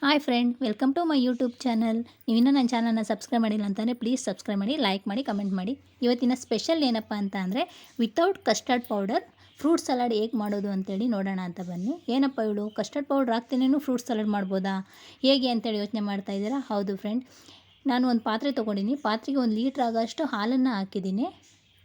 Hi friend, welcome to my YouTube channel. ನೀವಿನ್ನೂ ನನ್ನ ಚಾನಲ್ನ ಸಬ್ಸ್ಕ್ರೈಬ್ ಮಾಡಿಲ್ಲ ಅಂತಂದರೆ ಪ್ಲೀಸ್ ಸಬ್ಸ್ಕ್ರೈಬ್ ಮಾಡಿ, ಲೈಕ್ ಮಾಡಿ, ಕಮೆಂಟ್ ಮಾಡಿ. ಇವತ್ತಿನ ಸ್ಪೆಷಲ್ ಏನಪ್ಪ ಅಂತ ಅಂದರೆ without custard powder fruit salad ಹೇಗೆ ಮಾಡೋದು ಅಂತೇಳಿ ನೋಡೋಣ ಅಂತ ಬನ್ನಿ. ಏನಪ್ಪ ಇವಳು ಕಸ್ಟರ್ಡ್ ಪೌಡ್ರ್ ಹಾಕ್ತೇನೇನು ಫ್ರೂಟ್ ಸಲಾಡ್ ಮಾಡ್ಬೋದಾ, ಹೇಗೆ ಅಂತೇಳಿ ಯೋಚನೆ ಮಾಡ್ತಾ ಇದ್ದೀರಾ? ಹೌದು ಫ್ರೆಂಡ್, ನಾನು ಒಂದು ಪಾತ್ರೆ ತೊಗೊಂಡಿನಿ. ಪಾತ್ರೆಗೆ 1 ಲೀಟ್ರ್ ಆಗೋಷ್ಟು ಹಾಲನ್ನು ಹಾಕಿದ್ದೀನಿ.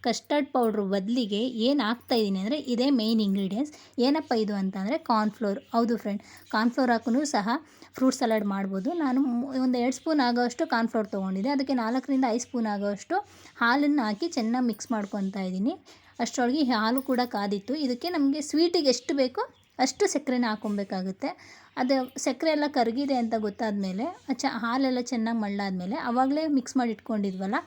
ಕಸ್ಟರ್ಡ್ ಪೌಡ್ರ್ ಬದಲಿಗೆ ಏನು ಹಾಕ್ತಾಯಿದ್ದೀನಿ ಅಂದರೆ ಇದೇ ಮೇಯ್ನ್ ಇಂಗ್ರೀಡಿಯೆಂಟ್ಸ್. ಏನಪ್ಪ ಇದು ಅಂತಂದರೆ ಕಾರ್ನ್ಫ್ಲೋರ್. ಹೌದು ಫ್ರೆಂಡ್, ಕಾರ್ನ್ಫ್ಲೋರ್ ಹಾಕೂ ಸಹ ಫ್ರೂಟ್ ಸಲಾಡ್ ಮಾಡ್ಬೋದು. ನಾನು ಒಂದು 2 ಸ್ಪೂನ್ ಆಗೋಷ್ಟು ಕಾರ್ನ್ಫ್ಲೋರ್ ತೊಗೊಂಡಿದ್ದೆ. ಅದಕ್ಕೆ 4ರಿಂದ 5 ಸ್ಪೂನ್ ಆಗೋಷ್ಟು ಹಾಲನ್ನು ಹಾಕಿ ಚೆನ್ನಾಗಿ ಮಿಕ್ಸ್ ಮಾಡ್ಕೊತಾ ಇದ್ದೀನಿ. ಅಷ್ಟರೊಳಗೆ ಹಾಲು ಕೂಡ ಕಾದಿತ್ತು. ಇದಕ್ಕೆ ನಮಗೆ ಸ್ವೀಟಿಗೆ ಎಷ್ಟು ಬೇಕೋ ಅಷ್ಟು ಸಕ್ಕರೆನ ಹಾಕ್ಕೊಬೇಕಾಗುತ್ತೆ. ಅದು ಸಕ್ಕರೆ ಎಲ್ಲ ಕರಗಿದೆ ಅಂತ ಗೊತ್ತಾದ ಮೇಲೆ ಹಾಲೆಲ್ಲ ಚೆನ್ನಾಗಿ ಮಳ್ಳಾದಮೇಲೆ ಆವಾಗಲೇ ಮಿಕ್ಸ್ ಮಾಡಿ ಇಟ್ಕೊಂಡಿದ್ವಲ್ಲ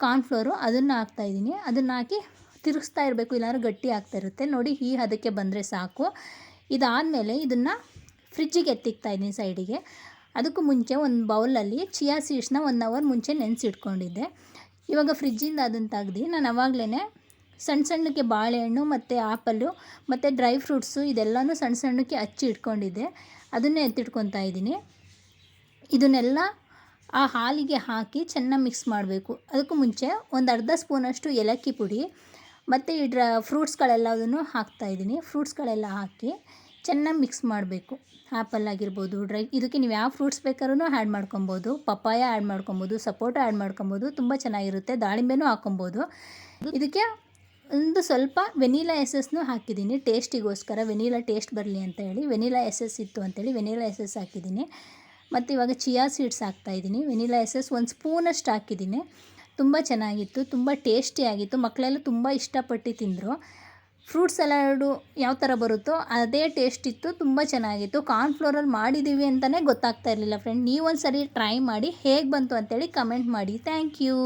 ಕಾರ್ನ್ಫ್ಲೋರು, ಅದನ್ನು ಹಾಕ್ತಾಯಿದ್ದೀನಿ. ಅದನ್ನು ಹಾಕಿ ತಿರುಗಿಸ್ತಾ ಇರಬೇಕು, ಇಲ್ಲಾಂದ್ರೆ ಗಟ್ಟಿ ಆಗ್ತಾ ಇರುತ್ತೆ. ನೋಡಿ, ಈ ಹದಕ್ಕೆ ಬಂದರೆ ಸಾಕು. ಇದಾದಮೇಲೆ ಇದನ್ನು ಫ್ರಿಜ್ಜಿಗೆ ಎತ್ತಿಕ್ತಾಯಿದ್ದೀನಿ ಸೈಡಿಗೆ. ಅದಕ್ಕೂ ಮುಂಚೆ ಒಂದು ಬೌಲಲ್ಲಿ ಚಿಯಾ ಸೀಡ್ಸ್ನ 1 ಅವರ್ ಮುಂಚೆ ನೆನೆಸಿಟ್ಕೊಂಡಿದ್ದೆ. ಇವಾಗ ಫ್ರಿಜ್ಜಿಂದ ಅದನ್ನು ತೆಗ್ದು ನಾನು ಆವಾಗಲೇ ಸಣ್ಣಕ್ಕೆ ಬಾಳೆಹಣ್ಣು ಮತ್ತು ಆ್ಯಪಲ್ಲು ಮತ್ತು ಡ್ರೈ ಫ್ರೂಟ್ಸು ಇದೆಲ್ಲನೂ ಸಣ್ಣಕ್ಕೆ ಹಚ್ಚಿ ಇಟ್ಕೊಂಡಿದ್ದೆ. ಅದನ್ನೇ ಎತ್ತಿಟ್ಕೊತಾ ಇದ್ದೀನಿ. ಇದನ್ನೆಲ್ಲ ಆ ಹಾಲಿಗೆ ಹಾಕಿ ಚೆನ್ನಾಗಿ ಮಿಕ್ಸ್ ಮಾಡಬೇಕು. ಅದಕ್ಕೂ ಮುಂಚೆ ಒಂದು ಅರ್ಧ ಸ್ಪೂನಷ್ಟು ಏಲಕ್ಕಿ ಪುಡಿ ಮತ್ತು ಈ ಫ್ರೂಟ್ಸ್ಗಳೆಲ್ಲದನ್ನು ಹಾಕ್ತಾಯಿದ್ದೀನಿ. ಫ್ರೂಟ್ಸ್ಗಳೆಲ್ಲ ಹಾಕಿ ಚೆನ್ನಾಗಿ ಮಿಕ್ಸ್ ಮಾಡಬೇಕು. ಆ್ಯಪಲ್ ಆಗಿರ್ಬೋದು, ಇದಕ್ಕೆ ನೀವು ಯಾವ ಫ್ರೂಟ್ಸ್ ಬೇಕಾದ್ರೂ ಆ್ಯಡ್ ಮಾಡ್ಕೊಬೋದು. ಪಪ್ಪಾಯ ಆ್ಯಡ್ ಮಾಡ್ಕೊಬೋದು, ಸಪೋಟ ಆ್ಯಡ್ ಮಾಡ್ಕೊಬೋದು, ತುಂಬ ಚೆನ್ನಾಗಿರುತ್ತೆ. ದಾಳಿಂಬೆನೂ ಹಾಕ್ಕೊಬೋದು. ಇದಕ್ಕೆ ಒಂದು ಸ್ವಲ್ಪ ವೆನಿಲಾ ಎಸೆಸ್ನೂ ಹಾಕಿದ್ದೀನಿ, ಟೇಸ್ಟಿಗೋಸ್ಕರ. ವೆನಿಲಾ ಟೇಸ್ಟ್ ಬರಲಿ ಅಂತ ಹೇಳಿ ವೆನಿಲಾ ಎಸೆಸ್ ಇತ್ತು ಅಂತೇಳಿ ವೆನಿಲಾ ಎಸೆಸ್ ಹಾಕಿದ್ದೀನಿ. ಮತ್ತು ಇವಾಗ ಚಿಯಾ ಸೀಡ್ಸ್ ಹಾಕ್ತಾಯಿದ್ದೀನಿ. ವೆನಿಲಾ ಎಸೆಸ್ 1 ಸ್ಪೂನಷ್ಟು ಹಾಕಿದ್ದೀನಿ. ತುಂಬ ಚೆನ್ನಾಗಿತ್ತು, ತುಂಬ ಟೇಸ್ಟಿಯಾಗಿತ್ತು. ಮಕ್ಕಳೆಲ್ಲ ತುಂಬ ಇಷ್ಟಪಟ್ಟು ತಿಂದರು. ಫ್ರೂಟ್ ಸಲಾಡು ಯಾವ ಥರ ಬರುತ್ತೋ ಅದೇ ಟೇಸ್ಟ್ ಇತ್ತು, ತುಂಬ ಚೆನ್ನಾಗಿತ್ತು. ಕಾರ್ನ್ಫ್ಲೋರಲ್ಲಿ ಮಾಡಿದ್ದೀವಿ ಅಂತಲೇ ಗೊತ್ತಾಗ್ತಾ ಇರಲಿಲ್ಲ ಫ್ರೆಂಡ್. ನೀವೊಂದು ಸರಿ ಟ್ರೈ ಮಾಡಿ, ಹೇಗೆ ಬಂತು ಅಂತೇಳಿ ಕಮೆಂಟ್ ಮಾಡಿ. Thank you.